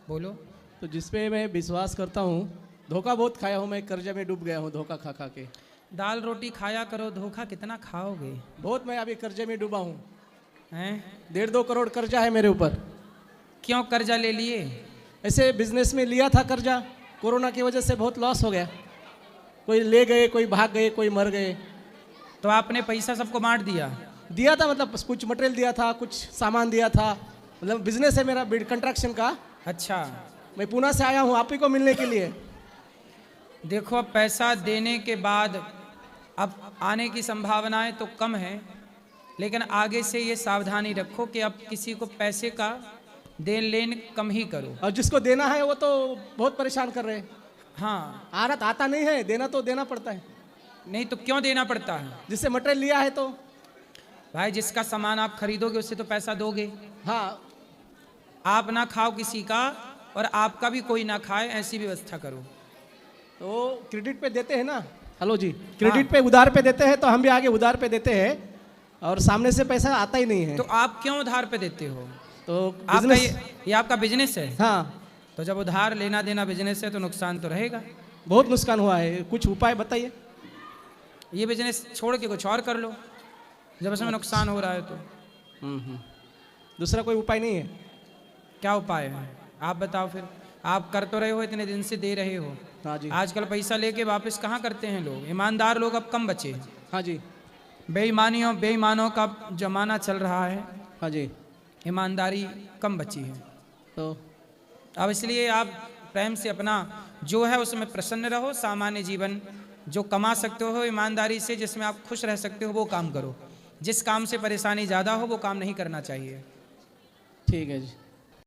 बोलो। तो जिसपे मैं विश्वास करता हूँ, धोखा बहुत खाया हूँ मैं, कर्जे में डूब गया हूँ धोखा खा खा के। दाल रोटी खाया करो, धोखा कितना खाओगे? बहुत मैं अभी कर्जे में डूबा हूँ। हैं? 1.5-2 करोड़ कर्जा है मेरे ऊपर। क्यों कर्जा ले लिए? ऐसे बिजनेस में लिया था कर्जा, कोरोना की वजह से बहुत लॉस हो गया। कोई ले गए, कोई भाग गए, कोई मर गए। तो आपने पैसा सबको बांट दिया? दिया था, मतलब कुछ मटेरियल दिया था, कुछ सामान दिया था। मतलब बिजनेस है मेरा कंस्ट्रक्शन का। अच्छा। मैं पुणे से आया हूँ आप ही को मिलने के लिए। देखो, अब पैसा देने के बाद अब आने की संभावनाएं तो कम है, लेकिन आगे से ये सावधानी रखो कि अब किसी को पैसे का देन लेन कम ही करो। और जिसको देना है वो तो बहुत परेशान कर रहे हैं। हाँ। आरत आता नहीं है, देना तो देना पड़ता है। नहीं तो क्यों देना पड़ता है? जिससे मटेरियल लिया है तो। भाई, जिसका सामान आप खरीदोगे उससे तो पैसा दोगे। हाँ, आप ना खाओ किसी का और आपका भी कोई ना खाए, ऐसी व्यवस्था करो। तो क्रेडिट पे देते हैं ना। हेलो जी, क्रेडिट पे उधार पे देते हैं, तो हम भी आगे उधार पे देते हैं और सामने से पैसा आता ही नहीं है। तो आप क्यों उधार पे देते हो? तो आपका ये आपका बिजनेस है। हाँ, तो जब उधार लेना देना बिजनेस है तो नुकसान तो रहेगा। बहुत नुकसान हुआ है, कुछ उपाय बताइए। ये बिजनेस छोड़ के कुछ और कर लो जब उसमें नुकसान हो रहा है तो। दूसरा कोई उपाय नहीं है? क्या उपाय है आप बताओ फिर। आप कर तो रहे हो, इतने दिन से दे रहे हो। हाँ जी। आजकल पैसा लेके वापस कहाँ करते हैं लोग? ईमानदार लोग अब कम बचे हैं। हाँ जी। बेईमानों का जमाना चल रहा है। हाँ जी। ईमानदारी कम बची है। तो अब इसलिए आप प्रेम से अपना जो है उसमें प्रसन्न रहो। सामान्य जीवन जो कमा सकते हो ईमानदारी से, जिसमें आप खुश रह सकते हो, वो काम करो। जिस काम से परेशानी ज़्यादा हो वो काम नहीं करना चाहिए। ठीक है जी।